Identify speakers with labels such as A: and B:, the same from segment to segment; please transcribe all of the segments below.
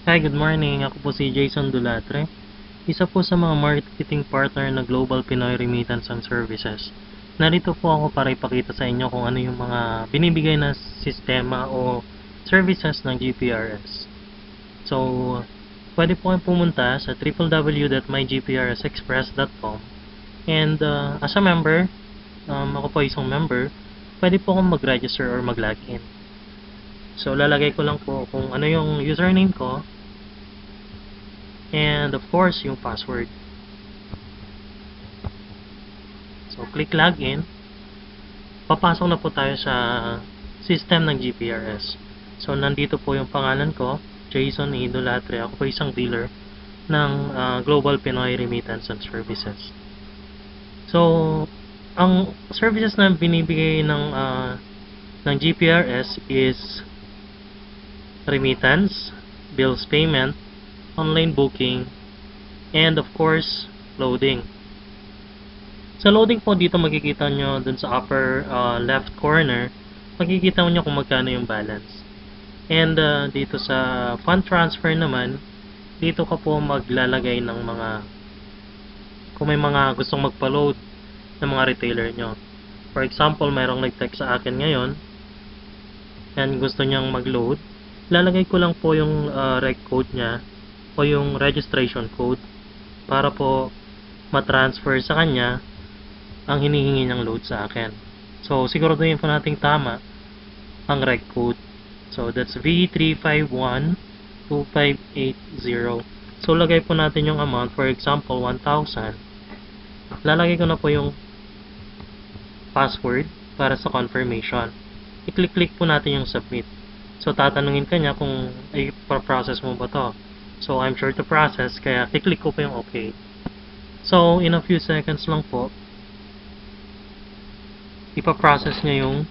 A: Hi, good morning. Ako po si Jason Dulatre, isa po sa mga marketing partner na Global Pinoy Remittance and Services. Narito po ako para ipakita sa inyo kung ano yung mga binibigay na sistema o services ng GPRS. So, pwede po kayong pumunta sa www.mygprsexpress.com and as a member, ako po isang member, pwede po akong mag-register or mag-login. So, lalagay ko lang po kung ano yung username ko and of course, yung password. So, click login. Papasok na po tayo sa system ng GPRS. So, nandito po yung pangalan ko, Jason Idolatre. Ako po isang dealer ng Global Pinoy Remittance and Services. So, ang services na binibigay ng GPRS is remittance, bills payment, online booking, and of course, loading. Sa loading po dito makikita nyo dun sa upper left corner, makikita nyo kung magkano yung balance. And dito sa fund transfer naman, dito ka po maglalagay ng mga, kung may mga gustong magpa-load ng mga retailer nyo. For example, mayroong nag-text sa akin ngayon, and gusto nyang mag-load, lalagay ko lang po yung rec code nya o yung registration code para po matransfer sa kanya ang hinihingi niyang load sa akin. So, siguraduhin po nating tama ang rec code. So, that's V3512580. So, lagay po natin yung amount. For example, 1,000. Lalagay ko na po yung password para sa confirmation. I-click po natin yung submit. So, tatanungin ka niya kung i-process mo ba to. So, I'm sure to process, kaya i-click ko pa yung OK. So, in a few seconds lang po, ipaprocess niya yung,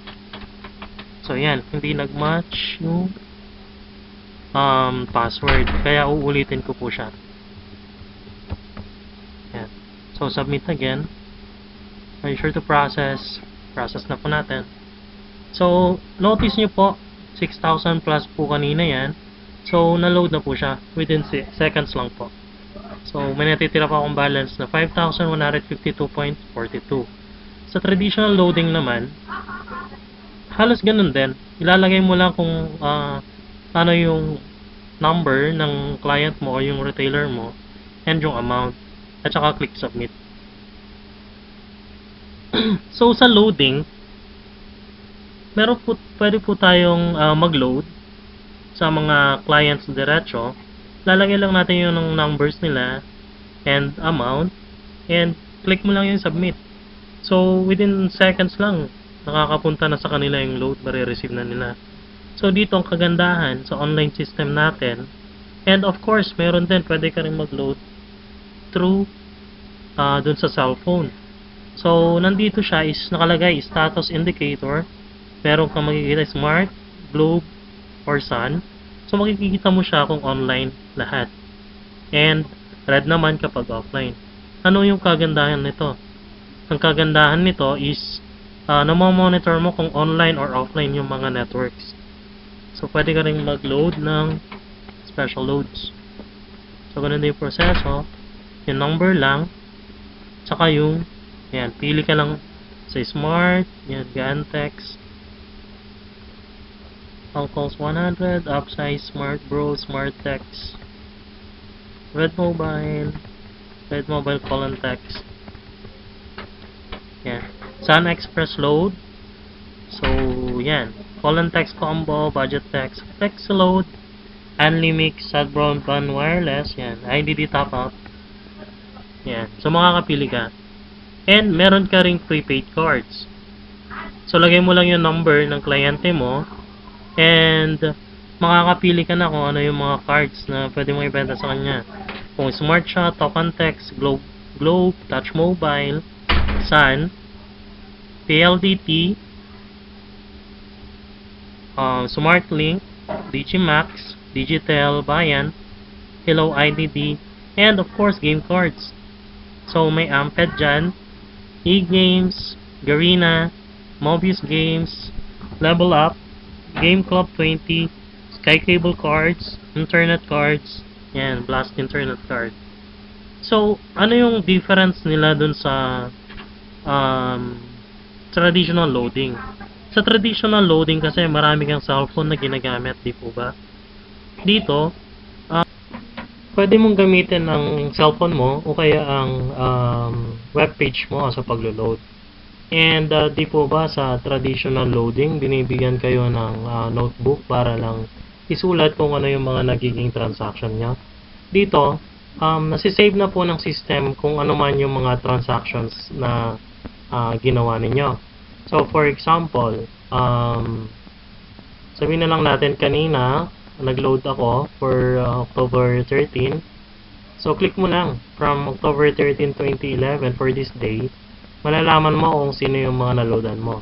A: so yan, hindi nag-match yung password, kaya uulitin ko po siya. Yan. So, submit again. Are you sure to process? Process na po natin. So, notice nyo po, 6,000 plus po kanina yan. So, na-load na po siya within seconds lang po. So, may natitira pa akong balance na 5,152.42. Sa traditional loading naman, halos ganun din. Ilalagay mo lang kung ano yung number ng client mo o yung retailer mo and yung amount. At saka click submit. So, sa loading, pwede po tayong mag-load sa mga clients diretso. Lalagay lang natin yung numbers nila and amount and click mo lang yung submit. So within seconds lang nakakapunta na sa kanila yung load, marireceive na nila. So dito ang kagandahan sa online system natin, and of course meron din, pwede ka rin mag-load through dun sa cellphone. So nandito siya is nakalagay status indicator, meron kang makikita smart, globe, or sun. So makikita mo siya kung online lahat. And red naman kapag offline. Ano yung kagandahan nito? Ang kagandahan nito is namomonitor mo kung online or offline yung mga networks. So pwede ka rin mag-load ng special loads. So ganun din yung proseso. Yung number lang, tsaka yung yan, pili ka lang sa smart, yan, Gantex, Uncles 100, Upsize, Smart Bro, Smart Text, Red Mobile Colon Text, yan, Sun Express Load. So yan, Colon Text Combo, Budget Text, Text Load, Unlimix, Sad Broadband Wireless, yan, IDD Top Up, yan, so makakapili ka. And meron ka ring prepaid cards. So lagay mo lang yung number ng kliyente mo and makakapili ka na kung ano yung mga cards na pwede mong ibenta sa kanya. Kung Smart Shot, Token Text, Globe, Touch Mobile, Sun, PLDT, Smart Link, Digimax, Digitel, Bayan, Hello IDD, and of course game cards. So may Amped dyan, E-Games, Garena, Mobius Games, Level Up, Game Club 20, Sky cable cards, internet cards, yan, blast internet card. So, ano yung difference nila dun sa um, traditional loading? Sa traditional loading kasi marami kang cellphone na ginagamit, di po ba? Dito, pwede mong gamitin ang cellphone mo o kaya ang web page mo sa paglo-load. And di po ba sa traditional loading, binibigyan kayo ng notebook para lang isulat kung ano yung mga nagiging transaction niya. Dito, nasisave na po ng system kung ano man yung mga transactions na ginawa ninyo. So, for example, sabihin na lang natin kanina, nag-load ako for October 13. So, click mo lang from October 13, 2011 for this day. Malalaman mo kung sino yung mga naloadan mo.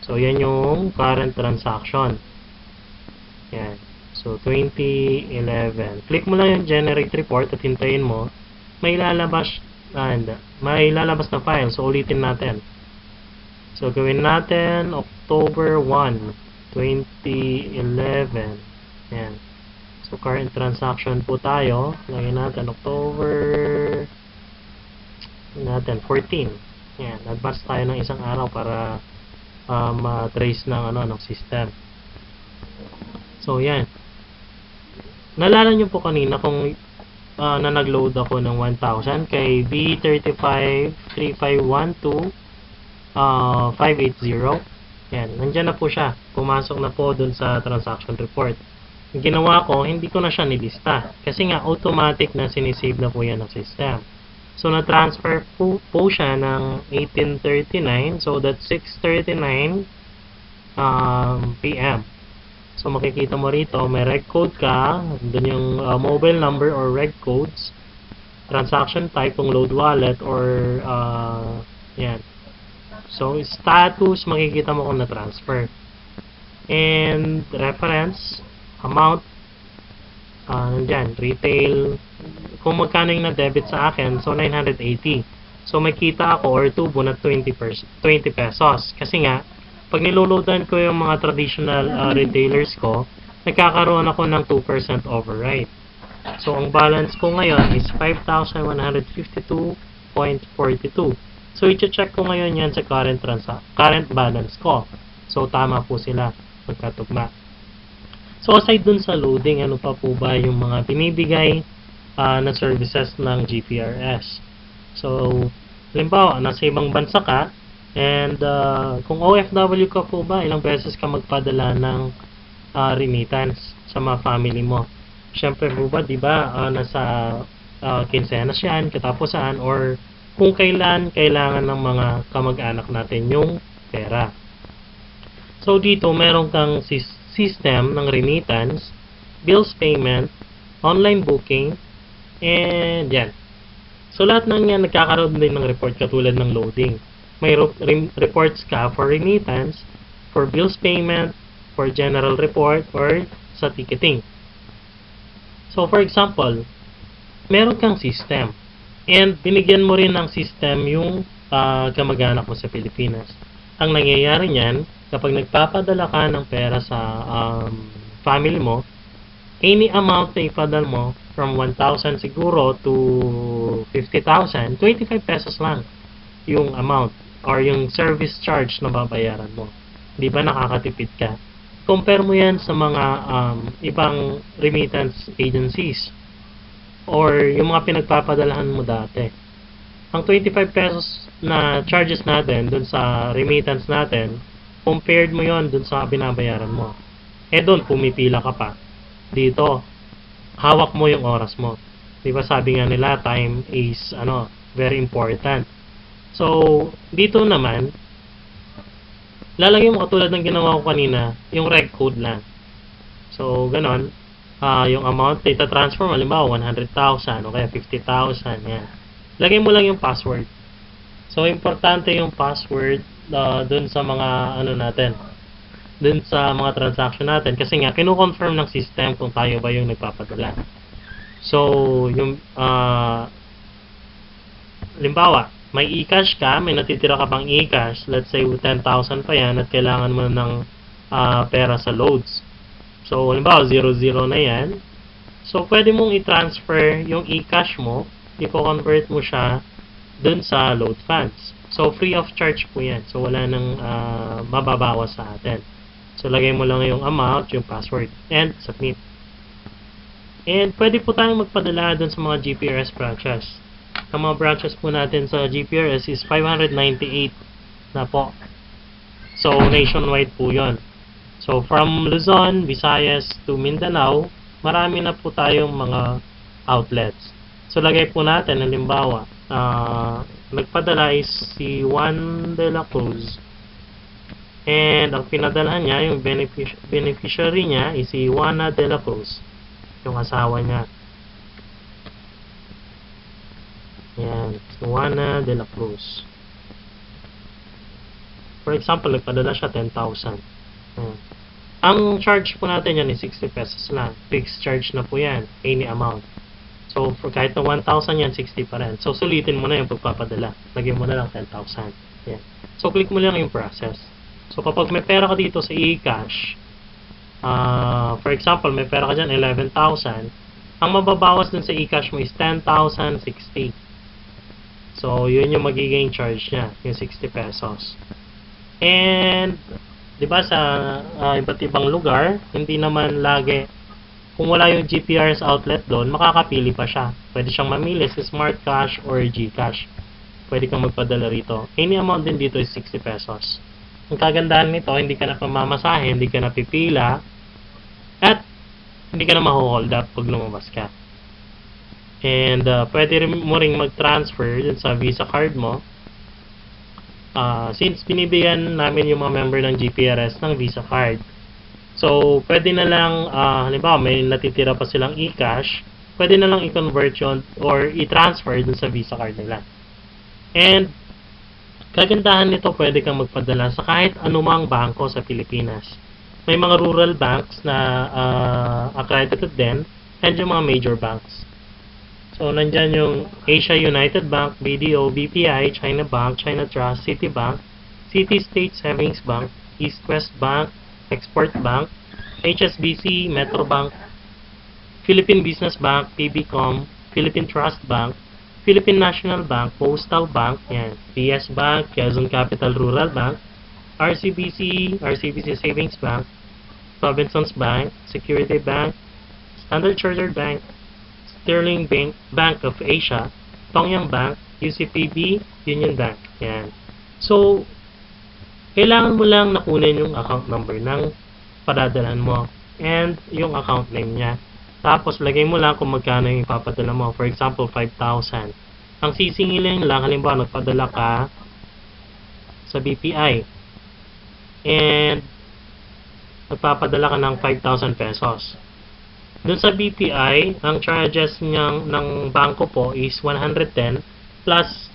A: So, yan yung current transaction. Yan. So, 2011. Click mo lang yung generate report at hintayin mo. May lalabas na file. So, ulitin natin. So, gawin natin October 1, 2011. Yan. So, current transaction po tayo. Lagyan natin October 14. Yan. Advance tayo ng isang araw para ma-trace ng system. So, yan. Nalala nyo po kanina kung na nag-load ako ng 1,000 kay V353512 Yan. Nandyan na po siya. Pumasok na po dun sa transaction report. Yung ginawa ko, hindi ko na siya nilista. Kasi nga, automatic na sinisave na po yan ng system. So, na-transfer po siya ng 1839. So, that's 6:39 PM. So, makikita mo rito, may reg code ka. Doon yung mobile number or reg codes. Transaction type, kung load wallet or yan. So, status, makikita mo kung na-transfer. And, reference, amount, nandyan, retail, kung magkano yung na-debit sa akin, so 980. So, may kita ako or tubo na 20 pesos. Kasi nga, pag niloloadan ko yung mga traditional retailers ko, nagkakaroon ako ng 2% override. So, ang balance ko ngayon is 5,152.42. So, i-check ko ngayon yan sa current balance ko. So, tama po sila, magkatugma. So, aside dun sa loading, ano pa po ba yung mga binibigay na services ng GPRS? So, halimbawa, nasa ibang bansa ka, and kung OFW ka po ba, ilang beses ka magpadala ng remittance sa mga family mo? Siyempre po ba, di ba, nasa kinsenas yan, katapusan, or kung kailan kailangan ng mga kamag-anak natin yung pera. So, dito, meron kang system ng remittance, bills payment, online booking, and yan. So, lahat ng yan nagkakaroon din ng report katulad ng loading. May reports ka for remittance, for bills payment, for general report, or sa ticketing. So, for example, meron kang system. And binigyan mo rin ng system yung kamag-anak mo sa Pilipinas. Ang nangyayari niyan, kapag nagpapadala ka ng pera sa family mo, any amount na ipadal mo, from 1,000 siguro to 50,000, 25 pesos lang yung amount or yung service charge na babayaran mo. Di ba nakakatipid ka? Compare mo yan sa mga ibang remittance agencies or yung mga pinagpapadalahan mo dati. Ang 25 pesos na charges natin dun sa remittance natin, compared mo yon dun sa binabayaran mo. Eh dun, pumipila ka pa. Dito, hawak mo yung oras mo. Diba sabi nga nila, time is very important. So, dito naman, lalagay mo katulad ng ginawa ko kanina, yung reg code lang. So, ganon. Yung amount, data transfer, halimbawa 100,000 o kaya 50,000, yan. Lagay mo lang yung password. So, importante yung password dun sa mga natin, dun sa mga transaction natin. Kasi nga, kino-confirm ng system kung tayo ba yung nagpapadala. So, yung halimbawa, may e-cash ka, may natitira ka pang e-cash, let's say 10,000 pa yan at kailangan mo ng pera sa loads. So, halimbawa, 00 na yan. So, pwede mong i-transfer yung e-cash mo, i-convert mo siya dun sa load funds. So, free of charge po yan. So, wala nang mababawas sa atin. So, lagay mo lang yung amount, yung password, and submit. And pwede po tayong magpadala dun sa mga GPRS branches. Ang mga branches po natin sa GPRS is 598 na po. So, nationwide po yon. So, from Luzon, Visayas to Mindanao, marami na po tayong mga outlets. So, lagay po natin, halimbawa, nagpadala is si Juan de la Cruz. And ang pinadala niya, yung beneficiary niya is si Juana de la Cruz, yung asawa niya. Yan, Juana de la Cruz. For example, nagpadala siya 10,000. Ang charge po natin yan is 60 pesos lang. Fixed charge na po yan, any amount. So, for kahit na 1,000 yan, 60 pa rin. So, sulitin mo na yung pagpapadala. Lagyan mo na lang 10,000. Yan. So, click mo lang yung process. So, kapag may pera ka dito sa e-cash, for example, may pera ka dyan, 11,000, ang mababawas dun sa e-cash mo is 10,060. So, yun yung magiging charge niya, yung 60 pesos. And, di ba sa iba't ibang lugar, hindi naman lagi, kung wala yung GPRS outlet doon, makakapili pa siya. Pwede siyang mamili sa Smart Cash or GCash. Pwede kang magpadala rito. Any amount din dito is 60 pesos. Ang kagandahan nito, hindi ka na pamamasahe, hindi ka na pipila, at hindi ka na maho-hold up pag lumabas ka. And pwede mo ring mag-transfer dun sa Visa card mo. Since binibigyan namin yung mga member ng GPRS ng Visa card, so pwede na lang, halimbawa may natitira pa silang e-cash, pwede na lang i-convert yun or i-transfer dun sa Visa card nila. And kagandahan nito, pwede kang magpadala sa kahit anumang bangko sa Pilipinas. May mga rural banks na accredited din, and yung mga major banks. So, nandyan yung Asia United Bank, BDO, BPI, China Bank, China Trust, Citibank, City State Savings Bank, East West Bank, Export Bank, HSBC, Metro Bank, Philippine Business Bank, PBCom, Philippine Trust Bank, Philippine National Bank, Postal Bank, yan, PS Bank, Quezon Capital Rural Bank, RCBC, RCBC Savings Bank, Robinsons Bank, Security Bank, Standard Chartered Bank, Sterling Bank, Bank of Asia, Tongyang Bank, UCPB, Union Bank. Yan. So, kailangan mo lang nakunin yung account number ng padadalan mo and yung account name niya. Tapos, lagay mo lang kung magkano yung ipapadala mo. For example, 5,000. Ang sisingilin lang, halimbawa, nagpadala ka sa BPI and nagpapadala ka ng 5,000 pesos. Doon sa BPI, ang charges ng bangko po is 110 plus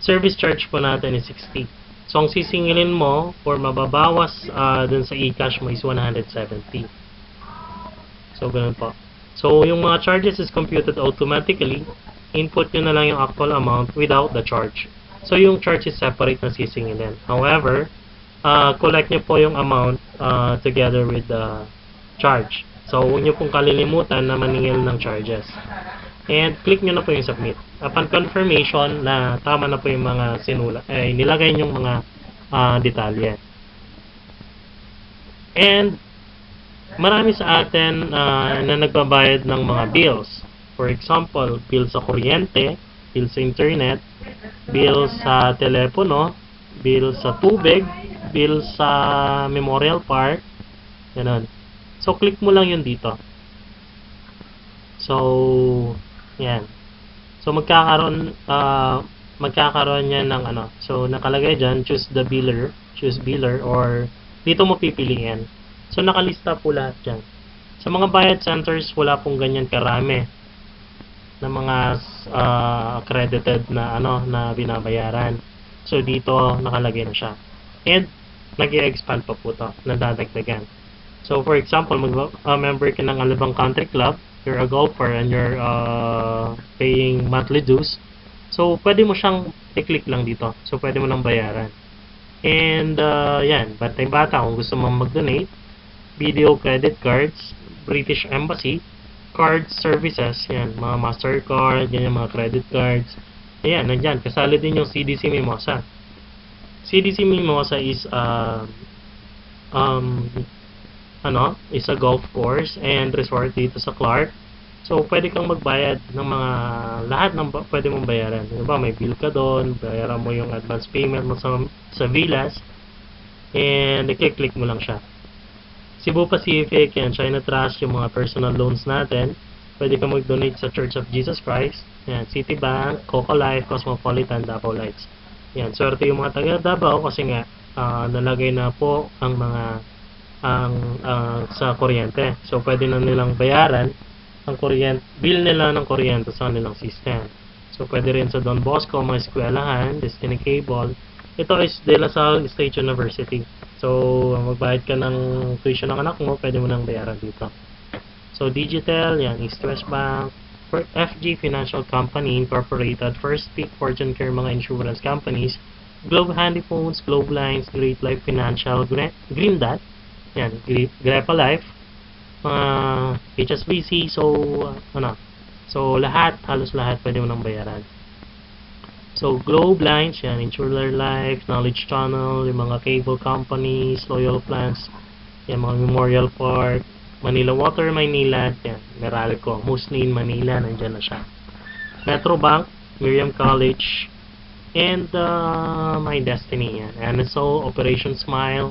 A: service charge po natin is 60. So, ang sisingilin mo or mababawas doon sa e-cash mo is 170. So, ganun po. So, yung mga charges is computed automatically. Input nyo na lang yung actual amount without the charge. So, yung charge is separate na sisingilin. However, collect nyo po yung amount together with the charge. So, huwag nyo pong kalilimutan na maningil ng charges. And, click nyo na po yung submit. Upon confirmation na tama na po yung mga nilagay nyong mga detalye. And, marami sa atin na nagbabayad ng mga bills. For example, bill sa kuryente, bill sa internet, bill sa telepono, bill sa tubig, bill sa Memorial Park, ganun. So, click mo lang yun dito. So, yan. So, magkakaroon yan ng ano. So, nakalagay dyan, choose biller, or dito mo pipiliin. So, nakalista po lahat dyan. Sa mga bayad centers, wala pong ganyan karami na mga accredited na na binabayaran. So, dito nakalagay na siya. And, nag-i-expand pa po to, nadadagdagan. So, for example, member ka ng Alabang Country Club, you're a golfer, and you're paying monthly dues. So, pwede mo siyang i-click lang dito. So, pwede mo nang bayaran. And, yan, bata-bata, kung gusto mong mag-donate, video credit cards, British Embassy, card services, yan, mga Mastercard, ganyan, mga credit cards. Ayan, nandyan, kasali din yung CDC Mimosa. CDC Mimosa is um, is a golf course and resort dito sa Clark. So, pwede kang magbayad ng mga, lahat ng pwede mong bayaran. Diba, may bill ka doon, bayaran mo yung advance payment mo sa villas, and i-click mo lang siya. Cebu Pacific, yan, China Trust, yung mga personal loans natin. Pwede kang mag-donate sa Church of Jesus Christ, yan, Citibank, Coca Life, Cosmopolitan, Davao Lights. Yan, swerte yung mga taga Davao kasi nga, nalagay na po ang mga sa kuryente. So, pwede na nilang bayaran ang bill nila ng kuryente sa nilang system. So, pwede rin sa Don Bosco, mga eskwelahan, Destiny Cable. Ito is De La Salle State University. So, magbayad ka ng tuition ng anak mo, pwede mo nang bayaran dito. So, Digital, yan, East West Bank, FG Financial Company Incorporated, First Peak, Fortune Care, mga insurance companies, Globe Handy Phones, Globe Lines, Great Life Financial, Green Dot, yan, Grepa Life, HSBC, so lahat, halos lahat pwede mo nang bayaran. So Globe Lines, yan, Insular Life, Knowledge Channel, yung mga cable companies, Loyal Plans, yan, mga Memorial Park, Manila Water, Maynila, yan, Meralco, mostly in Manila, nandyan na siya. Metro Bank, Miriam College, and My Destiny, yan, NSO, Operation Smile,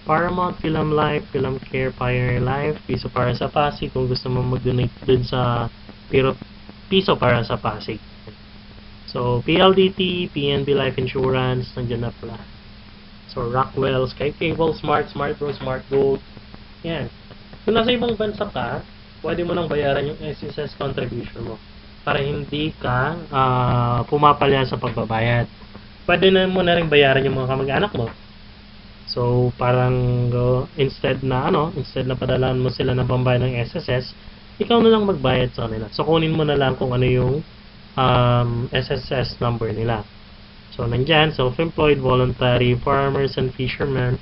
A: Paramount, Film Life, Film Care, Pioneer Life, Piso para sa Pasig, kung gusto mo mag-donate dun sa Piso para sa Pasig. So, PLDT, PNB Life Insurance, nandiyan na pala. So, Rockwell, Sky Cable, Smart Bro, Smart Gold. Yan. Kung nasa ibang bansa ka, pwede mo nang bayaran yung SSS contribution mo para hindi ka pumapalya sa pagbabayad. Pwede na mo na rin bayaran yung mga kamag-anak mo. So, parang instead na padalaan mo sila ng pambayad ng SSS, ikaw na lang magbayad sa kanila. So, kunin mo na lang kung ano yung SSS number nila. So, nandyan, self-employed, voluntary, farmers and fishermen,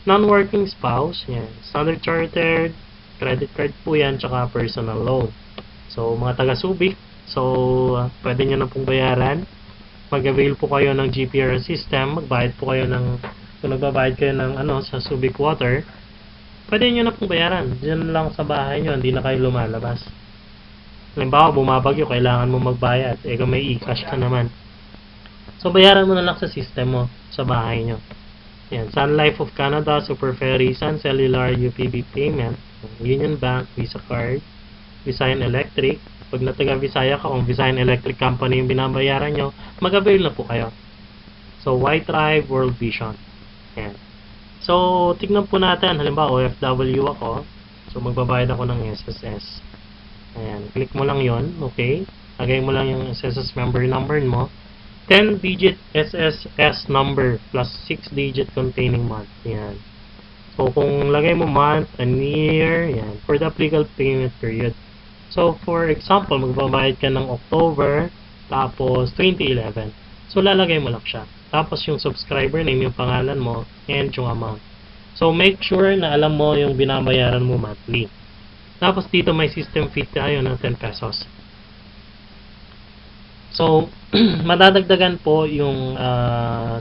A: non-working spouse, yan, standard chartered, credit card po yan, tsaka personal loan. So, mga taga-Subic, so, pwede nyo na pong bayaran. Mag-avail po kayo ng GPR system, magbayad po kayo kung nagbabayad kayo ng sa Subic Water, pwede nyo na pong bayaran. Diyan lang sa bahay nyo, hindi na kayo lumalabas. Halimbawa, bumabagyo, kailangan mo magbayad. Kung may e-cash ka naman. So, bayaran mo na lang sa system mo, sa bahay nyo. Yan, Sun Life of Canada, Super Ferry, Sun Cellular, UPB Payment, Union Bank, Visa Card, Visayan Electric. Pag nataga Visaya ka, kung Visayan Electric Company yung binabayaran nyo, mag-avail na po kayo. So, White Tribe, World Vision. Yan. So, tignan po natin. Halimbawa, OFW ako. So, magbabayad ako ng SSS. Ayan. Click mo lang yon. Okay. Lagay mo lang yung SSS member number mo. 10-digit SSS number plus 6-digit containing month. Yan. So, kung lagay mo month and year, yan. For the applicable payment period. So, for example, magbabayad ka ng October, tapos 2011. So, lalagay mo lang siya. Tapos yung subscriber name, yung pangalan mo, and yung amount. So, make sure na alam mo yung binabayaran mo monthly. Tapos dito may system fee tayo ng 10 pesos. So, madadagdagan po yung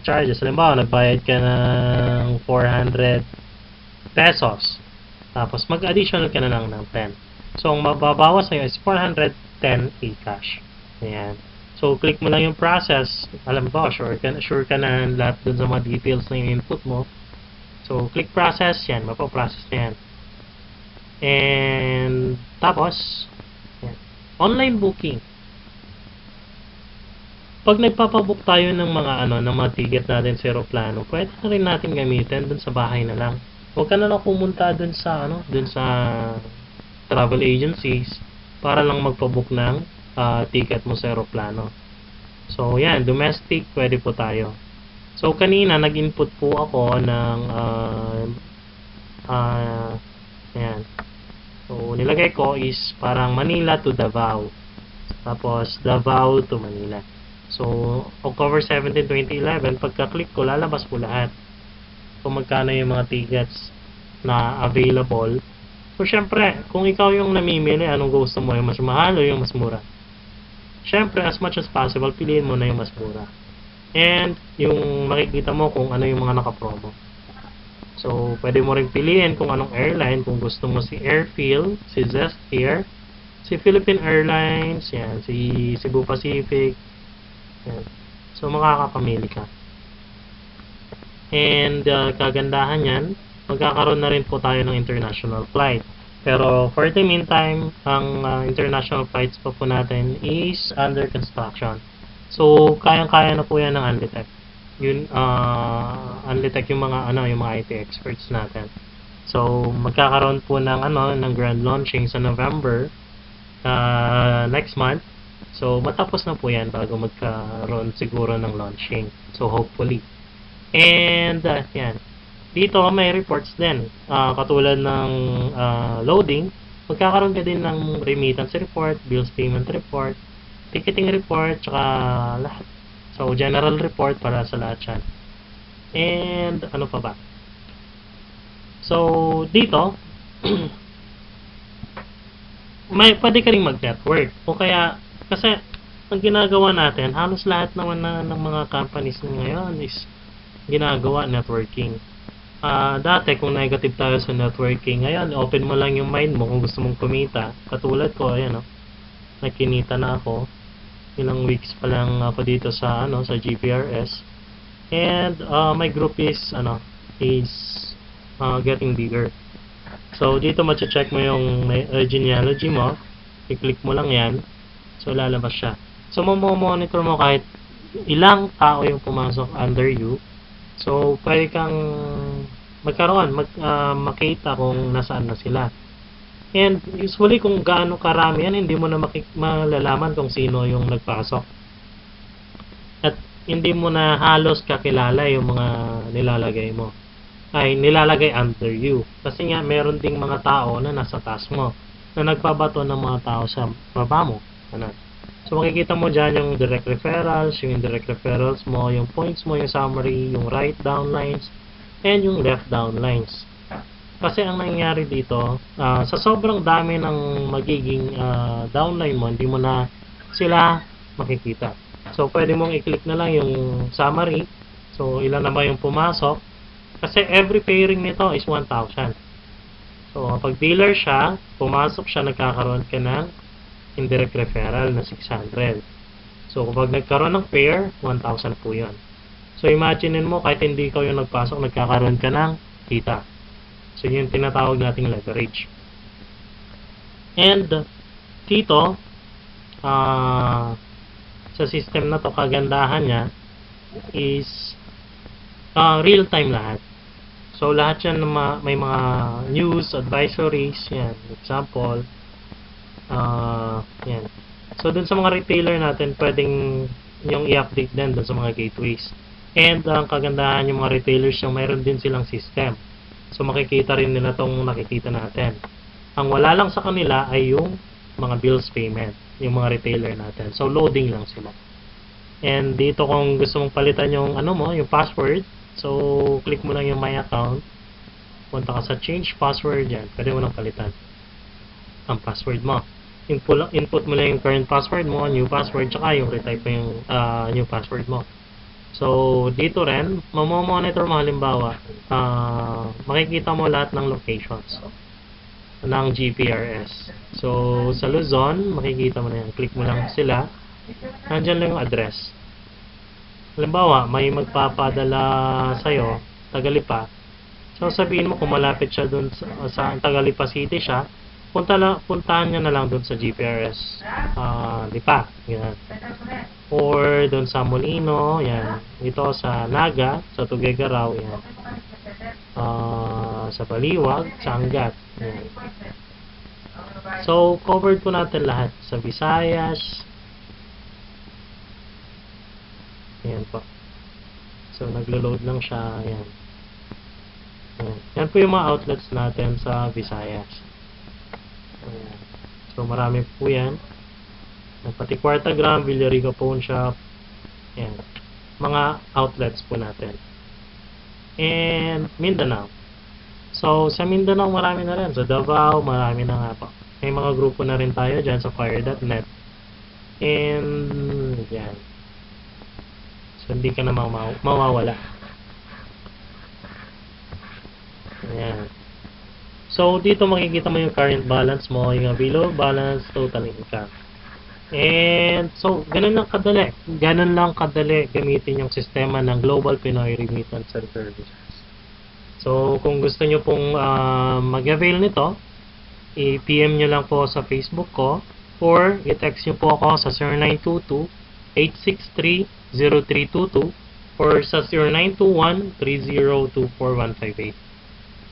A: charges. Halimbawa, nagbayad ka ng 400 pesos. Tapos, mag-additional ka na lang ng 10. So, ang mababawas sa'yo is 410 e-cash. Ayan. So, click mo lang yung process. Alam ba, sure ka na lahat dun sa mga details na yung input mo. So, click process. Yan, mapaprocess na yan. And, tapos, yan. Online booking. Pag nagpapabook tayo ng mga ng mga ticket natin sa aeroplano, pwede na rin natin gamitin dun sa bahay na lang. Huwag ka na lang pumunta dun sa travel agencies para lang magpabook ng ticket mo sa aeroplano. So, yan, domestic, pwede po tayo. So, kanina, nag-input po ako ng yan. So, nilagay ko is parang Manila to Davao. Tapos, Davao to Manila. So, October 17, 2011, pagka-click ko, lalabas po lahat. Kung magkano yung mga tickets na available. So, syempre, kung ikaw yung namimili, anong gusto mo, yung mas mahal o yung mas mura? Syempre, as much as possible, piliin mo na yung mas mura. And, yung makikita mo kung ano yung mga nakapromo. So, pwede mo rin piliin kung anong airline, kung gusto mo si Airfeel, si Zest Air, si Philippine Airlines, yan, si Cebu Pacific, yan. So, makakapamili ka. And, kagandahan yan, magkakaroon na rin po tayo ng international flight. Pero, for the meantime, ang international flights pa po natin is under construction. So, kayang-kaya na po yan ng Anlitec. Yun, Anlitec yung mga, yung mga IT experts natin. So, magkakaroon po ng, ng grand launching sa November, next month. So, matapos na po yan bago magkaroon siguro ng launching. So, hopefully. And, yan. Dito, may reports din. Katulad ng loading, magkakaroon ka din ng remittance report, bills payment report, ticketing report, tsaka lahat. So, general report para sa lahat yan. And, ano pa ba? So, dito, pwede ka rin mag-network. O kaya, kasi, ang ginagawa natin, halos lahat naman ng mga companies ngayon is ginagawa networking. Dati, kung negative tayo sa networking, ngayon, open mo lang yung mind mo kung gusto mong kumita. Katulad ko, ayan, nakinita na ako. Ilang weeks pa lang ako dito sa, sa GPRS. And, my group is, getting bigger. So, dito check mo yung genealogy mo. I-click mo lang yan. So, lalabas siya. So, monitor mo kahit ilang tao yung pumasok under you. So, pwede kang makita kung nasaan na sila. And usually, kung gaano karami yan, hindi mo na malalaman kung sino yung nagpasok. At hindi mo na halos kakilala yung mga nilalagay mo. Ay, nilalagay under you. Kasi nga, meron ding mga tao na nasa taas mo, na nagpabato ng mga tao sa baba mo. So, makikita mo dyan yung direct referrals, yung indirect referrals mo, yung points mo, yung summary, yung right down lines, and yung left down lines. Kasi ang nangyayari dito, sa sobrang dami ng magiging downline mo, hindi mo na sila makikita. So, pwede mong i-click na lang yung summary. So, ilan na ba yung pumasok? Kasi every pairing nito is 1,000. So, pag dealer siya, pumasok siya, nagkakaroon ka ng indirect referral na 600. So, kapag nagkaroon ng pair, 1,000 po yun. So, imaginein mo, kahit hindi ikaw yung nagpasok, nagkakaroon ka ng kita. So, yun yung tinatawag nating leverage. And, dito, sa system na to, kagandahan niya is real-time lahat. So, lahat yan may mga news, advisories, yan, example, yan. So, dun sa mga retailer natin, pwedeng yung i-update din dun sa mga gateways. And, ang kagandahan yung mga retailers, yung mayroon din silang system. So, makikita rin nila itong nakikita natin. Ang wala lang sa kanila ay yung mga bills payment, yung mga retailer natin. So, loading lang sila. And, dito kung gusto mong palitan yung, yung password, so, click mo lang yung my account. Punta ka sa change password, yan. Pwede mo lang palitan ang password mo. Input mo lang yung current password mo, new password, tsaka yung retype mo yung new password mo. So, dito rin, mamomonitor mo halimbawa, makikita mo lahat ng locations ng GPRS. So, sa Luzon, makikita mo na yan. Click mo lang sila. Nandyan lang yung address. Halimbawa, may magpapadala sa'yo, Tagalipa. So, sabihin mo kung malapit siya dun sa Tagalipa City siya, puntahan niya na lang doon sa GPRS Lipa, yan. Or doon sa Molino, yan. Ito sa Naga, sa Tuguegarao, yan. Sa Baliwag, sa Angat, yan. So, covered po natin lahat sa Visayas. Yan po. So, naglo-load lang siya, yan. Yan po yung mga outlets natin sa Visayas. So, marami po yan. Pati Quartagram, Villarica Pawn Shop. Yan. Mga outlets po natin. And Mindanao. So, sa Mindanao marami na rin. Sa Davao, marami na nga po. May mga grupo na rin tayo dyan sa fire.net. And, yan. So, hindi ka na mawawala. Ayan. So, dito makikita mo yung current balance mo, yung available balance, total income. And, so, ganun lang kadali. Ganun lang kadali gamitin yung sistema ng Global Pinoy Remittance and Services. So, kung gusto nyo pong mag-avail nito, i-PM nyo lang po sa Facebook ko or i-text nyo po ako sa 0922-863-0322 or sa 0921-3024158.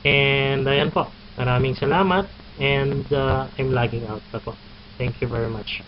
A: And, ayan po. Maraming salamat and I'm logging out na po. Thank you very much.